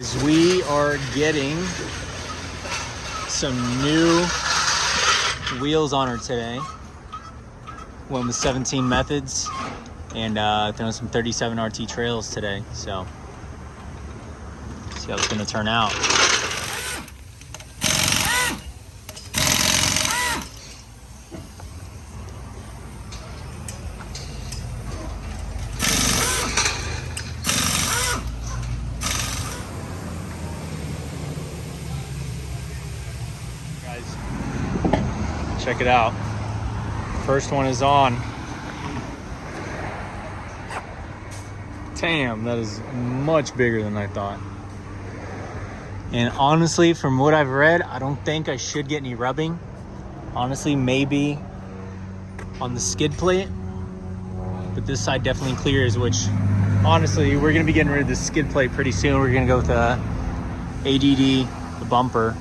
We are getting some new wheels on her today. Went with 17 methods and throwing some 37 RT trails today. So see how it's gonna turn out. Check it out. First one is on. Damn, that is much bigger than I thought. And honestly, from what I've read, I don't think I should get any rubbing. Honestly, maybe on the skid plate, but this side definitely clears, which honestly, we're gonna be getting rid of the skid plate pretty soon. We're gonna go with the ADD, the bumper.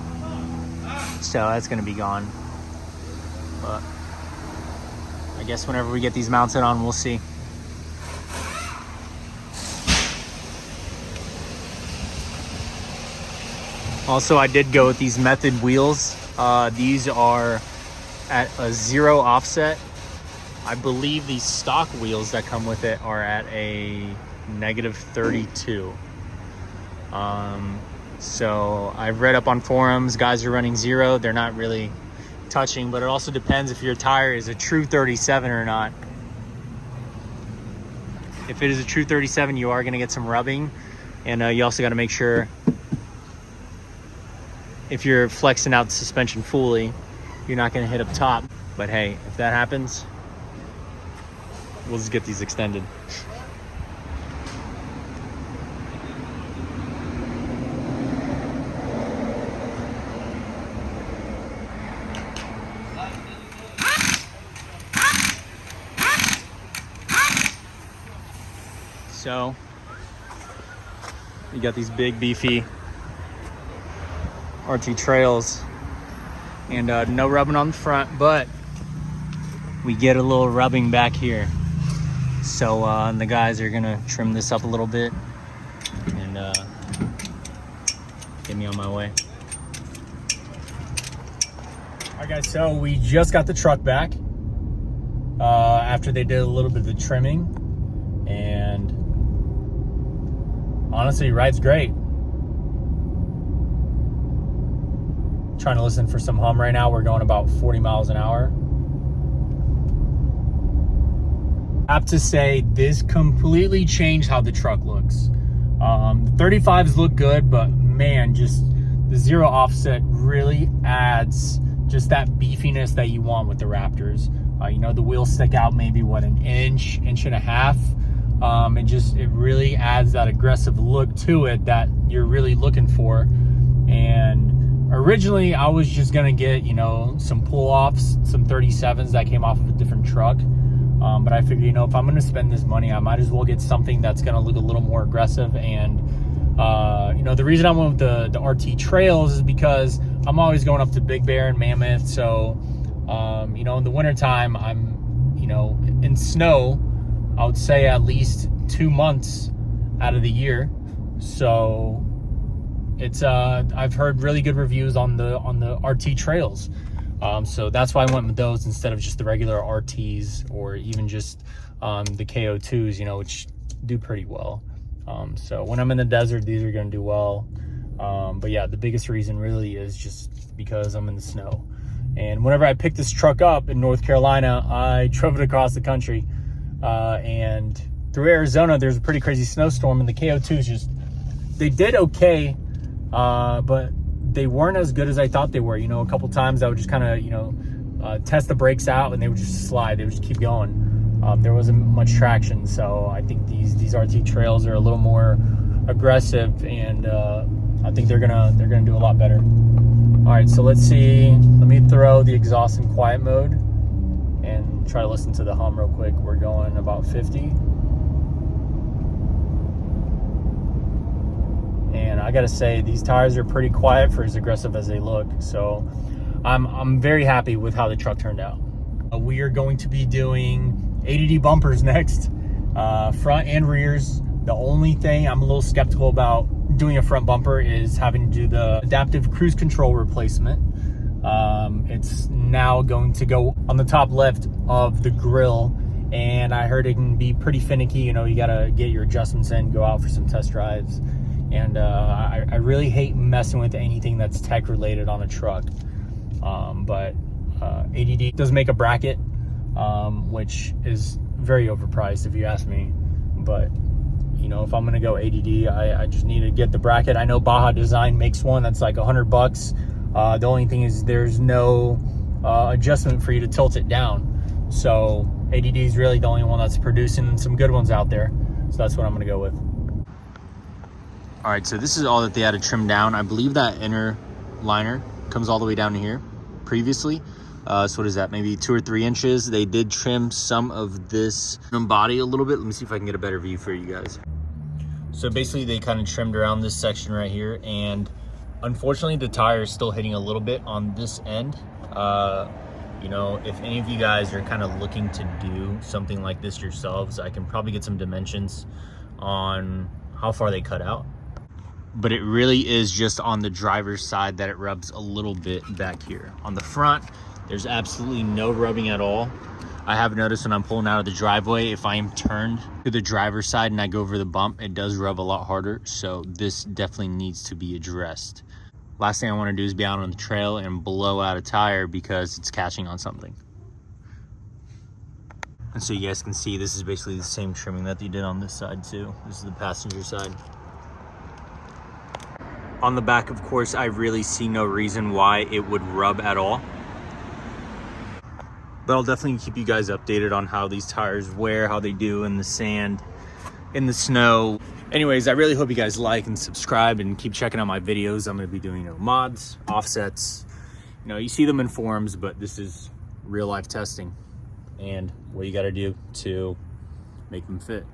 So that's gonna be gone. But I guess whenever we get these mounted on, we'll see. Also, I did go with these method wheels. These are at a 0 offset. I believe these stock wheels that come with it are at a -32. So I've read up on forums, guys are running 0. They're not really touching, but it also depends if your tire is a true 37 or not. If it is a true 37, you are going to get some rubbing, and you also got to make sure if you're flexing out the suspension fully, you're not going to hit up top. But hey, if that happens, we'll just get these extended. So you got these big beefy RT trails, and no rubbing on the front, but we get a little rubbing back here. So the guys are gonna trim this up a little bit and get me on my way. All right guys, so we just got the truck back after they did a little bit of the trimming, and honestly, ride's great. Trying to listen for some hum right now. We're going about 40 miles an hour. I have to say, this completely changed how the truck looks. The 35s look good, but man, just the 0 offset really adds just that beefiness that you want with the Raptors. You know, the wheels stick out maybe, what, an inch and a half. It really adds that aggressive look to it that you're really looking for. And originally I was just gonna get, you know, some pull-offs, some 37s that came off of a different truck. But I figured, you know, if I'm gonna spend this money, I might as well get something that's gonna look a little more aggressive. And you know, the reason I went with the RT trails is because I'm always going up to Big Bear and Mammoth. So you know, in the wintertime, I'm, you know, in snow, I would say at least 2 months out of the year. So it's I've heard really good reviews on the RT trails. So that's why I went with those instead of just the regular RTs, or even just the KO2s, you know, which do pretty well. So when I'm in the desert, these are gonna do well. But yeah, the biggest reason really is just because I'm in the snow. And whenever I picked this truck up in North Carolina, I drove it across the country. And through Arizona, there's a pretty crazy snowstorm, and the KO2s just, they did okay, but they weren't as good as I thought they were. You know, a couple times I would just kind of, you know, test the brakes out, and they would just slide. They would just keep going. There wasn't much traction, so I think these RT trails are a little more aggressive, and I think they're gonna do a lot better. All right, so let's see. Let me throw the exhaust in quiet mode and try to listen to the hum real quick. We're going about 50. And I gotta say, these tires are pretty quiet for as aggressive as they look. So I'm very happy with how the truck turned out. We are going to be doing ADD bumpers next, front and rears. The only thing I'm a little skeptical about doing a front bumper is having to do the adaptive cruise control replacement. It's now going to go on the top left of the grill, and I heard it can be pretty finicky. You know, you gotta get your adjustments in, go out for some test drives, and I really hate messing with anything that's tech related on a truck. But ADD does make a bracket, which is very overpriced if you ask me. But you know, if I'm gonna go ADD, I just need to get the bracket. I know Baja Design makes one that's like $100. The only thing is there's no adjustment for you to tilt it down. So ADD is really the only one that's producing some good ones out there. So that's what I'm gonna go with. All right, so this is all that they had to trim down. I believe that inner liner comes all the way down to here previously. So what is that, maybe 2 or 3 inches? They did trim some of this body a little bit. Let me see if I can get a better view for you guys. So basically they kind of trimmed around this section right here, and unfortunately the tire is still hitting a little bit on this end. You know, if any of you guys are kind of looking to do something like this yourselves, I can probably get some dimensions on how far they cut out. But it really is just on the driver's side that it rubs a little bit back here. On the front, there's absolutely no rubbing at all. I have noticed when I'm pulling out of the driveway, if I am turned to the driver's side and I go over the bump, it does rub a lot harder. So this definitely needs to be addressed. Last thing I want to do is be out on the trail and blow out a tire because it's catching on something. And so you guys can see this is basically the same trimming that they did on this side too. This is the passenger side. On the back, of course, I really see no reason why it would rub at all. But I'll definitely keep you guys updated on how these tires wear, how they do in the sand, in the snow. Anyways, I really hope you guys like and subscribe and keep checking out my videos. I'm going to be doing, you know, mods, offsets. You know, you see them in forums, but this is real life testing and what you got to do to make them fit.